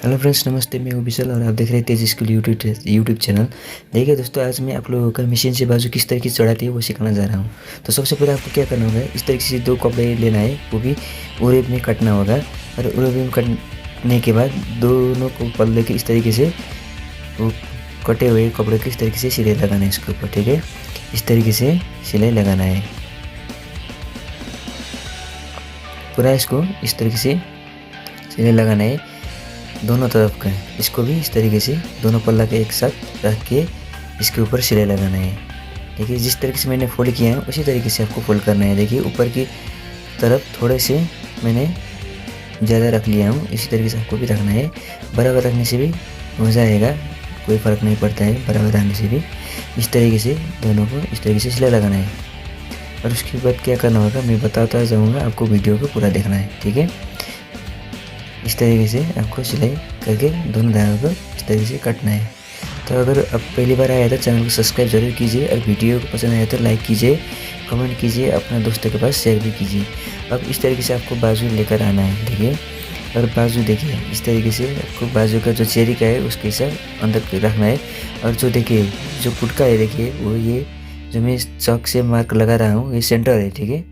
Hello friends, नमस्ते। मैं हूं विशाल और आप देख रहे हैं तेज स्कूल यूट्यूब चैनल। देखिए दोस्तों, आज मैं आप लोगों का मशीन से बाजू किस तरीके से चढ़ाती है वो सिखाना जा रहा हूं। तो सबसे पहले आपको क्या करना होगा, इस तरीके से 2 कपड़े लेना है, वो भी उरेब में कटना होगा। और उरेब में कटने के बाद दोनों को पल्ले के इस तरीके से वो कटे हुए कपड़े को इस तरीके से सिलाई लगाना है इसके ऊपर। ठीक है, इस तरीके से सिलाई लगाना है पूरा। इसको इस तरीके से सिलाई लगाना है दोनों तरफ का। इसको भी इस तरीके से दोनों पल्ला के एक साथ रख के इसके ऊपर सिलाई लगाना है। देखिए, जिस तरीके से मैंने फोल्ड किया है उसी तरीके से आपको फोल्ड करना है। देखिए, ऊपर की तरफ थोड़े से मैंने ज़्यादा रख लिया हूँ, इसी तरीके से आपको भी रखना है। बराबर रखने से भी हो जाएगा, कोई फ़र्क नहीं पड़ता है बराबर रखने से भी। इस तरीके से दोनों को इस तरीके से सिलाई लगाना है। और उसके बाद क्या करना होगा मैं बताता जाऊँगा, आपको वीडियो को पूरा देखना है। ठीक है, इस तरीके से आपको सिलाई करके दोनों धागों को इस तरीके से काटना है। तो अगर आप पहली बार आया तो चैनल को सब्सक्राइब जरूर कीजिए, और वीडियो को पसंद आया तो लाइक कीजिए, कमेंट कीजिए, अपना दोस्तों के पास शेयर भी कीजिए। अब इस तरीके से आपको बाजू लेकर आना है। देखिए, और बाजू देखिए इस तरीके से आपको बाजू का जो चेरी का है उसके हिसाब अंदर रखना है। और जो देखिए जो पुटका है, देखिए वो ये जो मैं चौक से मार्क लगा रहा हूँ ये सेंटर है। ठीक है,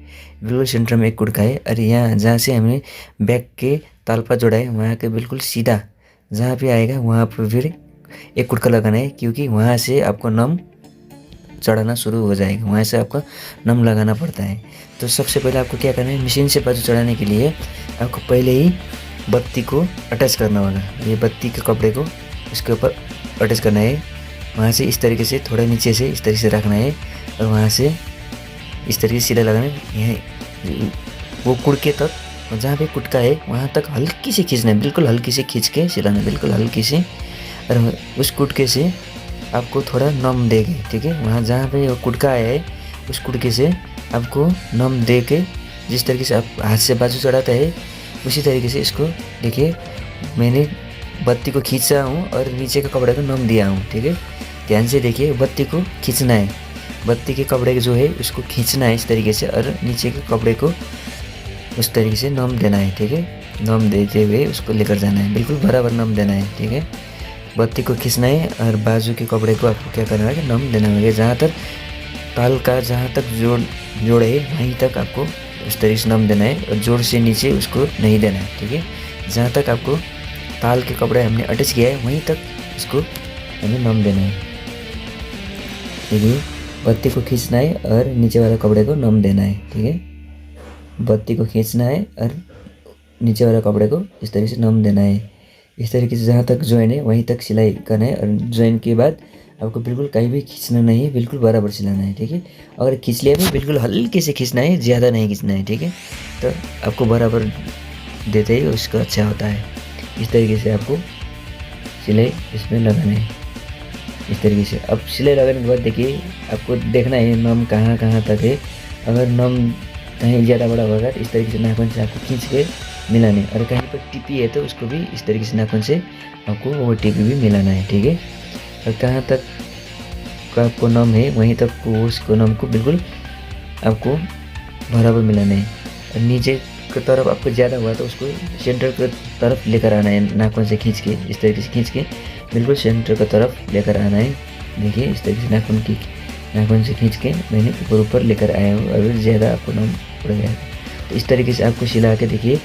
बिल्कुल सेंटर में एक कुटका है। और यहाँ जहाँ से हमने बैक के तालपा जोड़ा है वहाँ के बिल्कुल सीधा जहाँ पे आएगा वहाँ पर फिर एक कुटका लगाना है, क्योंकि वहाँ से आपको नम चढ़ाना शुरू हो जाएगा, वहाँ से आपको नम लगाना पड़ता है। तो सबसे पहले आपको क्या करना है, मशीन से बाजू चढ़ाने के लिए आपको पहले ही बत्ती को अटैच करना होगा। ये बत्ती के कपड़े को इसके ऊपर अटैच करना है। वहाँ से इस तरीके से थोड़ा नीचे से इस तरीके से रखना है, और वहाँ से इस तरीके से सीधा लगाना है। यहाँ वो कुड़के तक, और जहाँ पे कुटका है वहाँ तक हल्की से खींचना है, बिल्कुल हल्की से खींच के सिलाना, बिल्कुल हल्की से। और उस कुटके से आपको थोड़ा नम देंगे। ठीक है, वहाँ जहाँ पे वो कुटका है उस कुटके से आपको नम दे के, जिस तरीके से आप हाथ से बाजू चढ़ाते हैं उसी तरीके से इसको देखिए मैंने बत्ती को खींचा हूँ और नीचे के कपड़े को नम दिया हूँ। ठीक है, ध्यान से देखिए, बत्ती को खींचना है, बत्ती के कपड़े जो है उसको खींचना है इस तरीके से, और नीचे के कपड़े को उस तरीके से नम देना है। ठीक है, नम देते हुए उसको लेकर जाना है, बिल्कुल बराबर नम देना है। ठीक है, बत्ती को खींचना है और बाजू के कपड़े को आपको क्या करना है कि नम देना होगा। जहाँ तक ताल का जहाँ तक जोड़ है वहीं तक आपको उस तरीके से नम देना है, और जोड़ से नीचे उसको नहीं देना है। ठीक है, जहाँ तक आपको ताल के कपड़े हमने अटैच किया है वहीं तक उसको हमें नम देना है। देखिए, बत्ती को खींचना है और नीचे वाले कपड़े को नम देना है। ठीक है, बत्ती को खींचना है और नीचे वाले कपड़े को इस तरीके से नम देना है। इस तरीके से जहाँ तक जॉइन है वहीं तक सिलाई करना है, और जॉइन के बाद आपको बिल्कुल कहीं भी खींचना नहीं है, बिल्कुल बराबर सिलाना है। ठीक है, अगर खींच लिया भी बिल्कुल हल्के से खींचना है, ज़्यादा नहीं खींचना है। ठीक है, तो आपको बराबर देते ही उसका अच्छा होता है। इस तरीके से आपको सिलाई इसमें लगाना है इस तरीके से। अब सिलाई लगाने के बाद देखिए आपको देखना है नम कहाँ कहाँ तक है। अगर नम कहीं ज़्यादा बड़ा होगा तो इस तरीके से नाखून से आपको खींच के मिलाना है, और कहीं पर टिपी है तो उसको भी इस तरीके से नाखून से आपको वो टिपी भी मिलाना है। ठीक है, और कहाँ तक का आपको नम है वहीं तक उसको नम को बिल्कुल आपको बराबर मिलाना है। और नीचे की तरफ आपको ज़्यादा हुआ तो उसको सेंटर की तरफ लेकर आना है, नाखून से खींच के इस तरीके से खींच के बिल्कुल सेंटर की तरफ लेकर आना है। देखिए, इस तरीके से नाखून से खींच के मैंने ऊपर लेकर आया हूँ, अगर ज़्यादा आपको नम पड़ गया तो इस तरीके से आपको सिला के देखिए।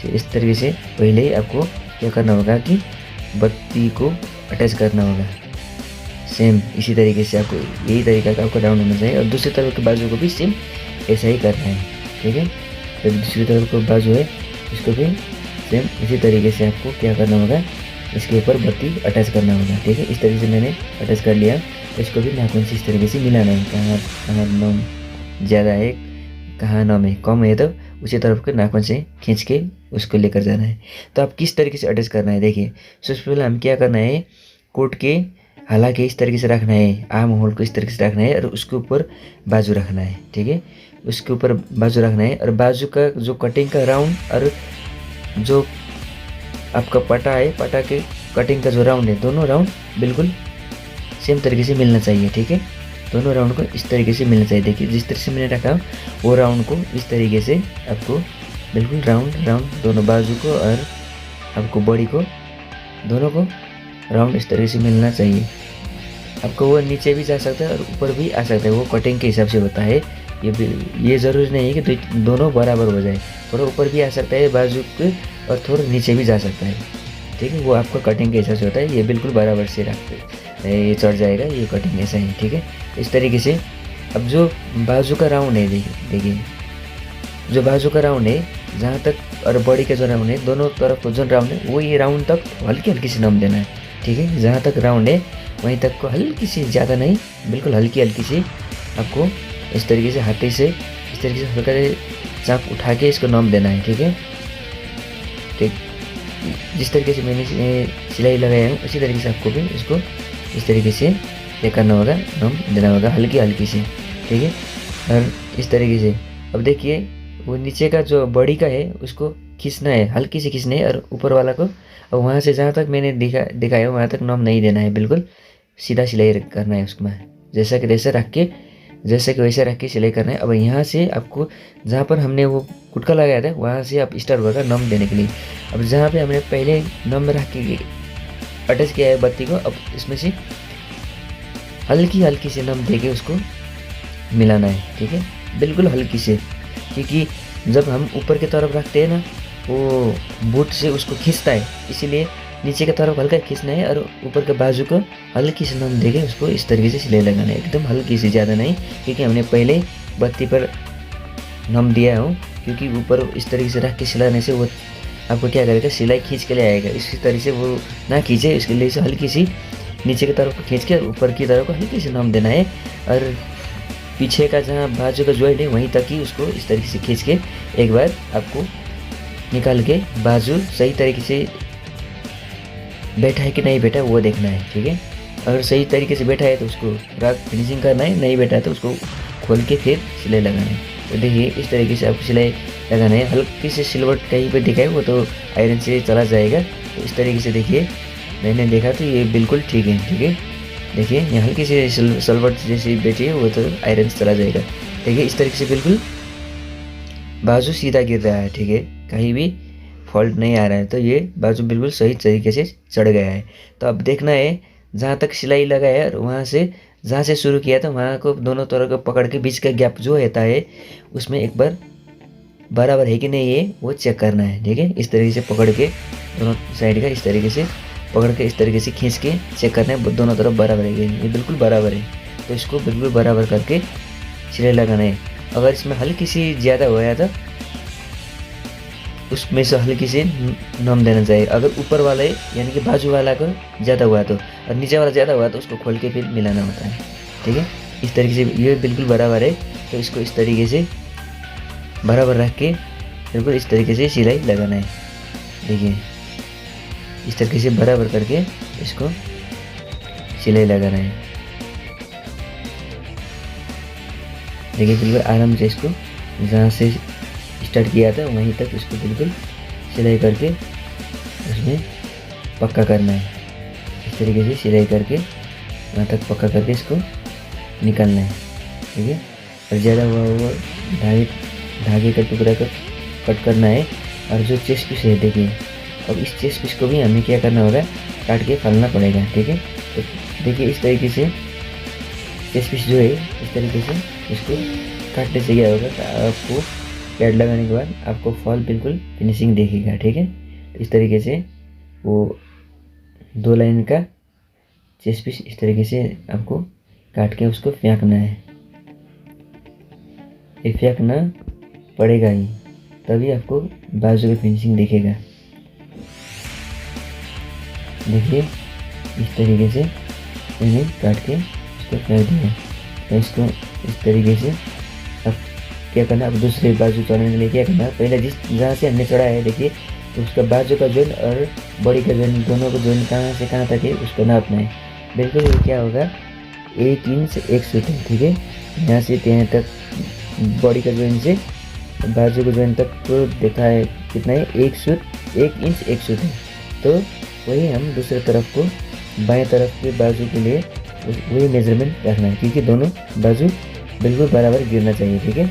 इस तरीके से पहले ही आपको क्या करना होगा कि बत्ती को अटैच करना होगा। सेम इसी तरीके से आपको यही तरीका का आपका राउंड होना चाहिए, और दूसरी तरफ के बाजू को भी सेम ऐसा ही करना है। ठीक है, तो दूसरी तरफ का बाजू है इसको भी सेम इसी तरीके से आपको क्या करना होगा, इसके ऊपर बत्ती अटैच करना होगा। ठीक है, इस तरीके से मैंने अटैच कर लिया। इसको भी नाखून से इस तरीके से मिलाना है, कहाँ कहाँ नम ज़्यादा है कहाँ नम है कम है तो उसी तरफ के नाखून से खींच के उसको लेकर जाना है। तो आप किस तरीके से अटैच करना है देखिए। सबसे पहले हम क्या करना है, कोट के हालांकि इस तरीके से रखना है, आर्म होल को इस तरीके से रखना है, और उसके ऊपर बाजू रखना है। ठीक है, उसके ऊपर बाजू रखना है, और बाजू का जो कटिंग का राउंड और जो आपका पटा है, पटा के कटिंग का जो राउंड है, दोनों राउंड बिल्कुल सेम तरीके से मिलना चाहिए। ठीक है, दोनों राउंड को इस तरीके से मिलना चाहिए। देखिए, जिस तरह से मैंने रखा वो राउंड को इस तरीके से आपको बिल्कुल राउंड दोनों बाजू को और आपको बॉडी को दोनों को राउंड इस तरीके से मिलना चाहिए। आपको वो नीचे भी जा सकता है और ऊपर भी आ सकता है, वो कटिंग के हिसाब से होता है। ये ज़रूरी नहीं है कि दोनों बराबर हो जाए, थोड़ा ऊपर भी आ सकता है बाजू के और थोड़ा नीचे भी जा सकता है, ठीक है। वो आपका कटिंग के हिसाब से होता है। ये बिल्कुल बराबर से रखते ये चढ़ जाएगा, ये कटिंग ऐसा ही, ठीक है। इस तरीके से अब जो बाजू का राउंड है, देखिए जो बाजू का राउंड है जहाँ तक और बॉडी का जो राउंड है, दोनों तरफ को जो राउंड है वो ये राउंड तक हल्की हल्की सी नम देना है, ठीक है। जहाँ तक राउंड है वहीं तक को हल्की सी, ज़्यादा नहीं, बिल्कुल हल्की हल्की सी आपको इस तरीके से हाथे से इस तरीके से हल्का चाप उठा के इसको नम देना है, ठीक है। ठीक जिस तरीके से मैंने सिलाई लगाया हूँ उसी तरीके से आपको भी इसको इस तरीके से ये करना होगा, नम देना होगा हल्की हल्की से, ठीक है। और इस तरीके से अब देखिए वो नीचे का जो बॉडी का है उसको खींचना है, हल्की से खींचना है, और ऊपर वाला को और वहाँ से जहाँ तक मैंने दिखाया वहाँ तक नम नहीं देना है, बिल्कुल सीधा सिलाई करना है उसमें, जैसा कि वैसे रख के, जैसे कि वैसे रख के सिलाई करना है। अब यहाँ से आपको जहाँ पर हमने वो कुटका लगाया था वहाँ से आप स्टार्ट होगा नम देने के लिए। अब जहाँ पे हमने पहले नम रख के अटैच किया है बत्ती को, अब इसमें से हल्की हल्की से नम दे के उसको मिलाना है, ठीक है, बिल्कुल हल्की से। क्योंकि जब हम ऊपर की तरफ रखते हैं ना, वो बूट से उसको खींचता है, इसीलिए नीचे की तरफ हल्का खींचना है और ऊपर के बाजू को हल्की से नम देके उसको इस तरीके से सिलाई लगाना है, एकदम हल्की से, ज़्यादा नहीं, क्योंकि हमने पहले बत्ती पर नम दिया हो। क्योंकि ऊपर इस तरीके से रख के सिलाने से वो आपको क्या करेगा, सिलाई खींच के ले आएगा, इसी तरीके से वो ना खींचे, इसके लिए से हल्की सी नीचे की तरफ को खींच के ऊपर की तरफ को हल्की से नम देना है। और पीछे का जहाँ बाजू का जॉइंट है वहीं तक ही उसको इस तरीके से खींच के एक बार आपको निकाल के बाजू सही तरीके से बैठा है कि नहीं बैठा वो देखना है, ठीक है। अगर सही तरीके से बैठा है तो उसको फिनिशिंग करना है, नहीं बैठा है तो उसको खोल के फिर सिलाई लगाना है। तो देखिए इस तरीके से आपको सिलाई लगाना है। हल्की से सिलवट कहीं पे दिखाए वो तो आयरन से चला जाएगा, तो इस तरीके से देखिए मैंने देखा तो ये बिल्कुल ठीक है, ठीक है। देखिए यहाँ हल्की से सिलवट जैसे बैठी है वो तो आयरन से चला जाएगा, ठीक है। इस तरीके से बिल्कुल बाजू सीधा गिर रहा है, ठीक है, कहीं भी फॉल्ट नहीं आ रहा है, तो ये बाजू बिल्कुल सही तरीके से चढ़ गया है। तो अब देखना है जहाँ तक सिलाई लगा है और वहाँ से जहाँ से शुरू किया था वहाँ को दोनों तरह को पकड़ के बीच का गैप जो रहता है उसमें एक बार बराबर है कि नहीं है वो चेक करना है, ठीक है। इस तरीके से पकड़ के दोनों साइड का इस तरीके से पकड़ के इस तरीके से खींच के चेक करना है दोनों तरफ बराबर है, ये बिल्कुल बराबर है, तो इसको बिल्कुल बराबर करके सिलाई लगाना है। अगर इसमें हल्की सी ज़्यादा हो गया तो उसमें से हल्की से नम देना चाहिए। अगर ऊपर वाला है यानी कि बाजू वाला को ज़्यादा हुआ तो, और नीचे वाला ज़्यादा हुआ तो उसको खोल के फिर मिलाना होता है, ठीक है। इस तरीके से ये बिल्कुल बराबर है, तो इसको इस तरीके से बराबर रख के बिल्कुल इस तरीके से सिलाई लगाना है। देखिए इस तरीके से बराबर करके इसको सिलाई लगाना है। देखिए बिल्कुल आराम से इसको जहाँ से स्टार्ट किया था वहीं तक इसको बिल्कुल सिलाई करके उसमें पक्का करना है। इस तरीके से सिलाई करके वहाँ तक पक्का करके इसको निकालना है, ठीक है। और ज़्यादा हुआ धागे का टुकड़ा का कट करना है। और जो चेस्ट पीस है देखिए, अब इस चेस्ट पीस को भी हमें क्या करना होगा, काट के फालना पड़ेगा, ठीक है। तो देखिए इस तरीके से चेस्ट पीस जो है इस तरीके से इसको काटने से क्या होगा, आपको पैड लगाने के बाद आपको फॉल बिल्कुल फिनिशिंग देखेगा, ठीक है। तो इस तरीके से वो 2 लाइन का चेस्ट पीस इस तरीके से आपको काट के उसको फेंकना है। ये फेंकना पड़ेगा ही, तभी आपको बाजू की फिनिशिंग दिखेगा। देखिए इस तरीके से मैंने काट के इसको फेंक दिया। तो इसको इस तरीके से अब क्या करना, अब दूसरे बाजू चढ़ाने के लिए क्या करना, पहले जहाँ से हमने चढ़ाया है देखिए, तो उसका बाजू का जॉइंट और बॉडी का जॉइंट दोनों को जॉइंट कहाँ से कहाँ तक है उसको नापना है। बिल्कुल ये क्या होगा, 1 इंच 1 सूत है, ठीक है। यहाँ से यहाँ तक बॉडी का जॉइंट से बाजू का जॉइंट तक को देखा है कितना है, 1 इंच 1 सूत है। तो वही हम दूसरे तरफ को बाएं तरफ के बाजू के लिए वही मेजरमेंट रखना है, क्योंकि दोनों बाजू बिल्कुल बराबर गिरना चाहिए, ठीक है।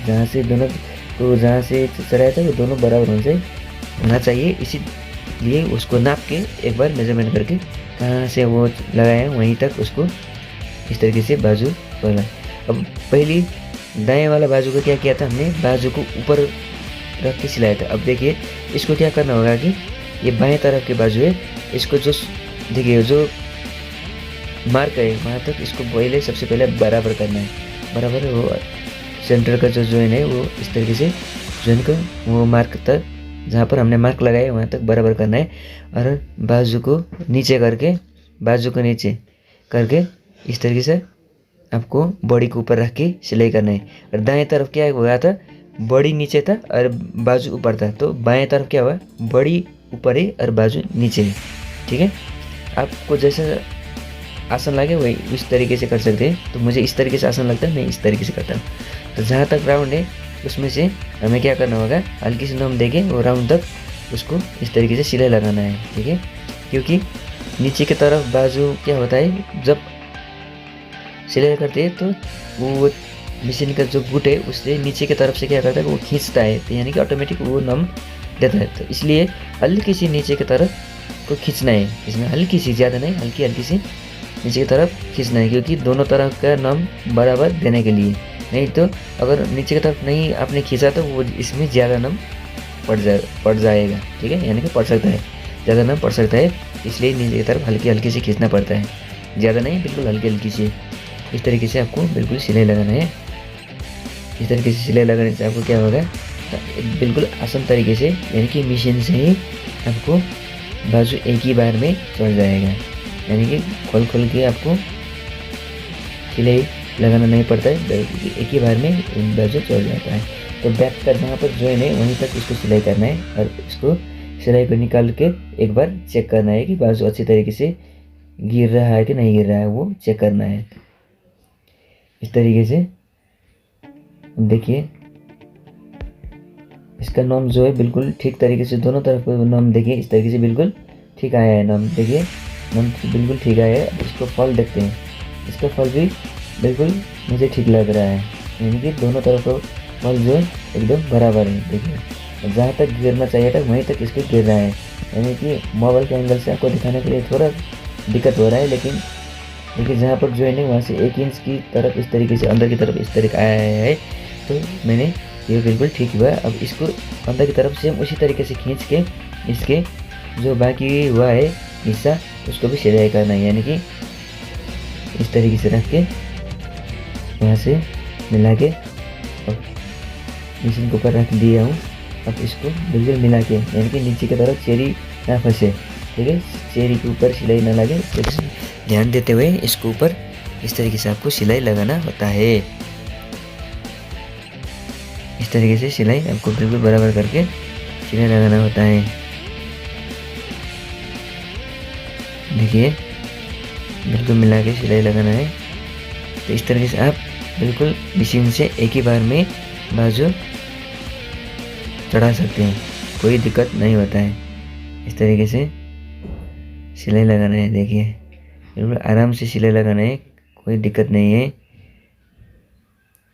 जहाँ से दोनों को जहाँ से चढ़ाया था वो दोनों बराबर होना चाहिए। इसी लिए उसको नाप के एक बार मेजरमेंट करके कहाँ से वो लगाया है वहीं तक उसको इस तरीके से बाजू खोला। अब पहली दाएं वाला बाजू को क्या किया था हमने, बाजू को ऊपर रख के सिलाया था। अब देखिए इसको क्या करना होगा कि ये बाएं तरफ के बाजू है, इसको जो देखिए जो मार्क है वहाँ तक इसको पहले सबसे पहले बराबर करना है। बराबर वो सेंटर का जो जॉइन है वो इस तरीके से जॉइन को वो मार्क तक जहाँ पर हमने मार्क लगाया वहाँ तक बराबर करना है। और बाजू को नीचे करके, बाजू को नीचे करके इस तरीके से आपको बॉडी को ऊपर रख के सिलाई करना है। और दाएं तरफ क्या हुआ था, बॉडी नीचे था और बाजू ऊपर था, तो बाएं तरफ क्या हुआ, बॉडी ऊपर है और बाजू नीचे है। ठीक है, आपको जैसा आसन लगे वही इस तरीके से कर सकते हैं। तो मुझे इस तरीके से आसन लगता है, मैं इस तरीके से करता हूँ। तो जहाँ तक राउंड है उसमें से हमें क्या करना होगा, हल्की सी नोम देके वो राउंड तक उसको इस तरीके से सिलाई लगाना है। ठीक है, क्योंकि नीचे की तरफ बाजू क्या होता है, जब सिलाई करते हैं तो वो मशीन का जो गुट है उससे नीचे की तरफ से क्या करता है वो खींचता है, तो यानी कि ऑटोमेटिक वो नम देता है। तो इसलिए हल्की सी नीचे की तरफ को खींचना है, इसमें हल्की सी, ज़्यादा नहीं, हल्की हल्की सी नीचे की तरफ खींचना है, क्योंकि दोनों तरफ का नम बराबर देने के लिए। नहीं तो अगर नीचे की तरफ नहीं आपने खींचा तो वो इसमें ज़्यादा नम पड़ जाएगा। ठीक है, यानी कि पड़ सकता है, ज़्यादा नम पड़ सकता है, इसलिए नीचे की तरफ हल्की हल्की से खींचना पड़ता है, ज़्यादा नहीं, बिल्कुल हल्की हल्की सी। इस तरीके से आपको बिल्कुल सिलाई लगाना है। इस तरीके से सिलाई लगाने से आपको क्या होगा, बिल्कुल आसान तरीके से, यानी कि मशीन से ही आपको बाजू एक ही बार में चढ़ जाएगा, यानी कि खोल के आपको सिलाई लगाना नहीं पड़ता है, बल्कि एक ही बार में बाजू चढ़ जाता है। तो बैक का जहाँ पर जॉइन है वहीं तक इसको सिलाई करना है और इसको सिलाई को निकाल के एक बार चेक करना है कि बाजू अच्छी तरीके से गिर रहा है कि नहीं गिर रहा है, वो चेक करना है। इस तरीके से देखिए इसका नाम जो है बिल्कुल ठीक तरीके से दोनों तरफ नाम देखिए, इस तरीके से बिल्कुल ठीक आया है नाम, देखिए नाम बिल्कुल ठीक आया है। अब इसको फल देखते हैं, इसका फल भी बिल्कुल मुझे ठीक लग रहा है, यानी कि दोनों तरफ का फल जो है एकदम बराबर है। देखिए जहाँ तक गिरना चाहिए था वहीं तक इसको गिर रहा है, यानी कि मोबाइल के एंगल से आपको दिखाने के लिए थोड़ा दिक्कत हो रहा है, लेकिन देखिए जहाँ पर जॉइन है वहाँ से 1 इंच की तरफ इस तरीके से अंदर की तरफ इस तरीके आया है, तो मैंने ये बिल्कुल ठीक हुआ। अब इसको अंदर की तरफ से उसी तरीके से खींच के इसके जो बाकी हुआ है हिस्सा उसको भी सिलाई करना है, यानी कि इस तरीके से रख के यहाँ से मिला के अब मशीन के ऊपर रख दिया हूँ। अब इसको बिल्कुल मिला के, यानी कि नीचे की तरफ चेरी ना फंसे, ठीक है, चेरी के ऊपर सिलाई ना लगे, ध्यान देते हुए इसको ऊपर इस तरीके से आपको सिलाई लगाना होता है। इस तरीके से सिलाई आपको बिल्कुल बराबर करके सिलाई लगाना होता है। देखिए बिल्कुल मिला के सिलाई लगाना है। तो इस तरीके से आप बिल्कुल मशीन से एक ही बार में बाजू चढ़ा सकते हैं, कोई दिक्कत नहीं होता है। इस तरीके से सिलाई लगाना है, देखिए बिल्कुल आराम से सिलाई लगाना है, कोई दिक्कत नहीं है।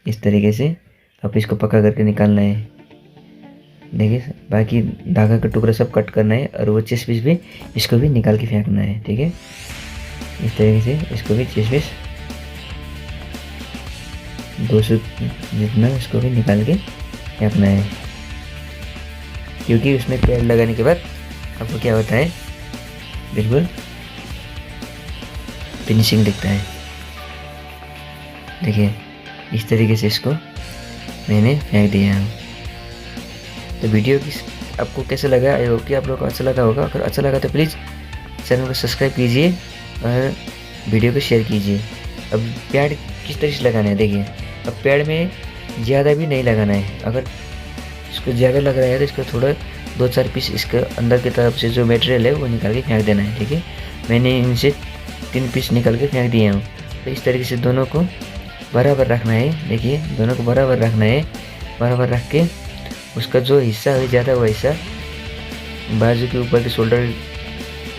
इस तरीके से आप इसको पक्का करके निकालना है। देखिए बाकी धागा का टुकड़ा सब कट करना है और वो चेस्ट पीस भी इसको भी निकाल के फेंकना है। ठीक है, इस तरीके से इसको भी चेस्ट पीस 200 जितना इसको भी निकाल के फेंकना है, क्योंकि उसमें पैड लगाने के बाद आपको क्या होता है बिल्कुल फिनिशिंग दिखता है। देखिए इस तरीके से इसको मैंने फेंक दिया है। तो वीडियो की आपको कैसा लगा, आई होप कि आप लोगों को अच्छा लगा होगा। अगर अच्छा लगा तो प्लीज़ चैनल को सब्सक्राइब कीजिए और वीडियो को शेयर कीजिए। अब पैड किस तरह से लगाना है, देखिए अब पैड में ज़्यादा भी नहीं लगाना है। अगर इसको ज़्यादा लग रहा है तो इसको थोड़ा 2-4 पीस इसके अंदर की तरफ से जो मटेरियल है वो निकाल के फेंक देना है। ठीक है, मैंने इनसे 3 पीस निकाल के फेंक दिए हूँ। तो इस तरीके से दोनों को बराबर रखना है। देखिए दोनों को बराबर रखना है, बराबर रख के उसका जो हिस्सा है ज़्यादा वो हिस्सा बाजू के ऊपर के शोल्डर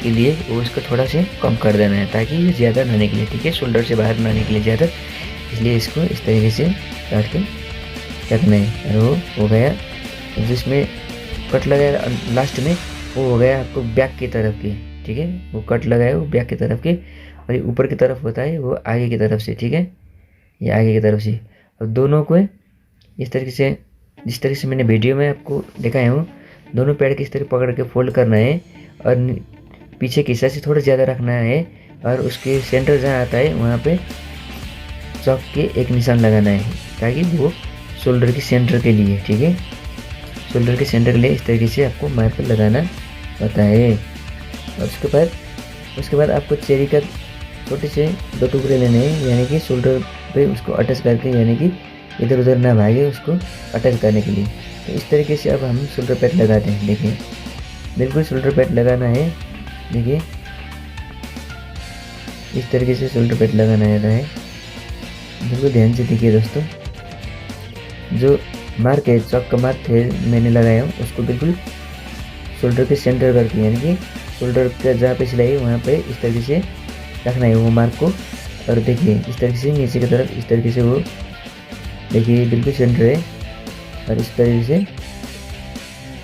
के लिए वो इसको थोड़ा से कम कर देना है, ताकि ये ज़्यादा ना निकले। ठीक है, शोल्डर से बाहर ना निकले ज़्यादा, इसलिए इसको इस तरीके से काट के रखना है। और वो हो गया, जिसमें कट लगाया लास्ट में वो हो गया आपको बैक की तरफ की, ठीक है। वो कट लगा है वो बैक की तरफ की, और ये ऊपर की तरफ होता है वो आगे की तरफ से, ठीक है। ये आगे की तरफ से। अब दोनों को इस तरीके से, जिस तरीके से मैंने वीडियो में आपको दिखाया हूँ, दोनों पैर की इस तरह पकड़ के फोल्ड करना है, और पीछे के हिस्से से थोड़ा ज़्यादा रखना है, और उसके सेंटर जहाँ आता है वहाँ पे चौक के एक निशान लगाना है, ताकि वो शोल्डर के सेंटर के लिए, ठीक है। शोल्डर के सेंटर के लिए इस तरीके से आपको मार्कर लगाना होता है। और उसके बाद आपको चेरी का छोटे से 2 टुकड़े लेने हैं, यानी कि शोल्डर पे उसको अटैच करके, यानी कि इधर उधर ना भागे, उसको अटैच करने के लिए। तो इस तरीके से अब हम शोल्डर पैड लगाते हैं। देखिए बिल्कुल शोल्डर पैड लगाना है, देखिए इस तरीके से शोल्डर पैड लगाना है। बिल्कुल ध्यान से देखिए दोस्तों, जो मार्क है, चौक का मार्क है मैंने लगाया हूँ, उसको बिल्कुल शोल्डर के सेंटर करके, यानी कि शोल्डर का जहाँ पे सिलाई है वहाँ पे इस तरीके से रखना है वो मार्क को। और देखिए इस तरीके से नीचे की तरफ इस तरीके से वो देखिए बिल्कुल सेंटर है, और इस तरीके से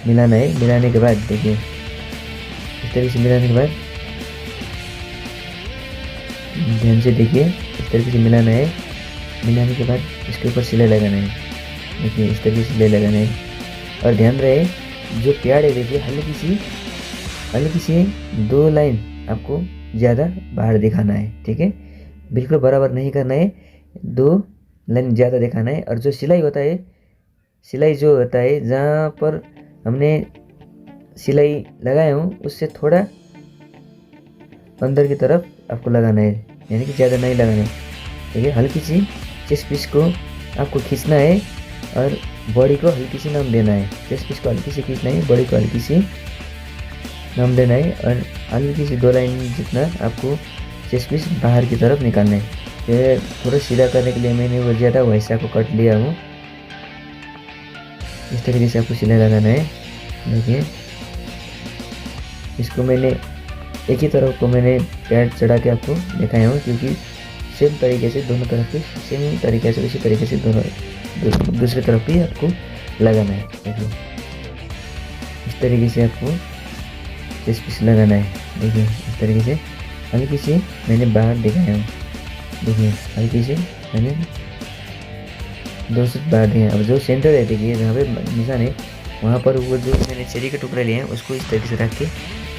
मिलाना है। मिलाने के बाद देखिए इस तरीके से मिलाने के बाद ध्यान से देखिए, इस तरीके से मिलाना है। मिलाने के बाद इसके ऊपर सिलाई लगाना है, देखिए इस तरीके से सिलाई लगाना है। और ध्यान रहे जो प्याड़ है, देखिए हल्की सी 2 लाइन आपको ज़्यादा बाहर दिखाना है, ठीक है। बिल्कुल बराबर नहीं करना है, 2 लाइन ज़्यादा दिखाना है। और जो सिलाई होता है, सिलाई जो होता है जहाँ पर हमने सिलाई लगाया हूँ उससे थोड़ा अंदर की तरफ आपको लगाना है, यानी कि ज़्यादा नहीं लगाना है, ठीक है। हल्की सी चेस्ट पीस को आपको खींचना है, और बॉडी को हल्की सी नाम देना है। चेस्ट पीस को हल्की सी खींचना है, बॉडी को हल्की सी नाम देना है, और हल्की सी 2 लाइन जितना आपको चेस्ट पीस बाहर की तरफ निकालना है। फिर थोड़ा सीधा करने के लिए मैंने वो ज़्यादा वैसा को कट लिया हूँ। इस तरीके से आपको सिलाई लगाना है। देखिए इसको मैंने एक ही तरफ को मैंने पैड चढ़ा के आपको दिखाया हूँ, क्योंकि सेम तरीके से दोनों तरफ की सेम तरीके से उसी तरीके से दोनों दूसरी तरफ भी आपको लगाना है। देखिए इस तरीके से आपको चेस्ट पीस लगाना है। देखिए इस तरीके से हल्की सी मैंने बाहर दिखाया हूँ, देखिए हल्की सी मैंने 2 से बाहर दिया। अब जो सेंटर है देखिए जहाँ पे निशान है, वहाँ पर वो जो मैंने चेरी के टुकड़े लिए हैं उसको इस तरीके से रख के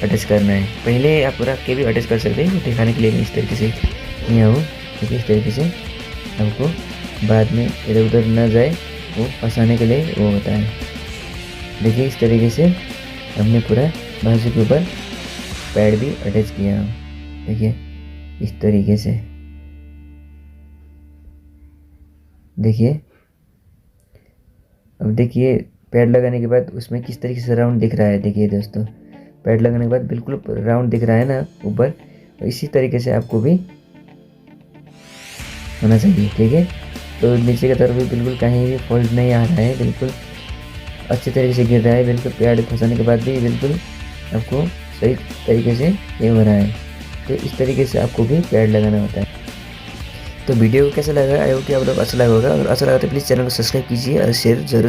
अटैच करना है। पहले आप रख के भी अटैच कर सकते हैं, दिखाने के लिए मैं इस तरीके से किया हूँ, ठीक है। इस तरीके से आपको बाद में इधर उधर न जाए वो फंसाने के लिए वो होता है। देखिए इस तरीके से हमने पूरा बाजू के ऊपर पैड भी अटैच किया हूँ, देखिए इस तरीके से। देखिए अब देखिए पैड लगाने के बाद उसमें किस तरीके से राउंड दिख रहा है। देखिए दोस्तों पैड लगाने के बाद बिल्कुल राउंड दिख रहा है ना ऊपर, इसी तरीके से आपको भी होना चाहिए, ठीक है। तो नीचे की तरफ भी बिल्कुल कहीं भी फोल्ड नहीं आ रहा है, बिल्कुल अच्छे तरीके से गिर रहा है। बिल्कुल पैड फंसाने के बाद भी बिल्कुल आपको सही तरीके से ये हो रहा है। तो इस तरीके से आपको भी पैड लगाना होता है। तो वीडियो को कैसा लगा, आई होप कि आप लोग अच्छा लगा होगा। अगर अच्छा लगा तो प्लीज़ चैनल को सब्सक्राइब कीजिए और शेयर जरूर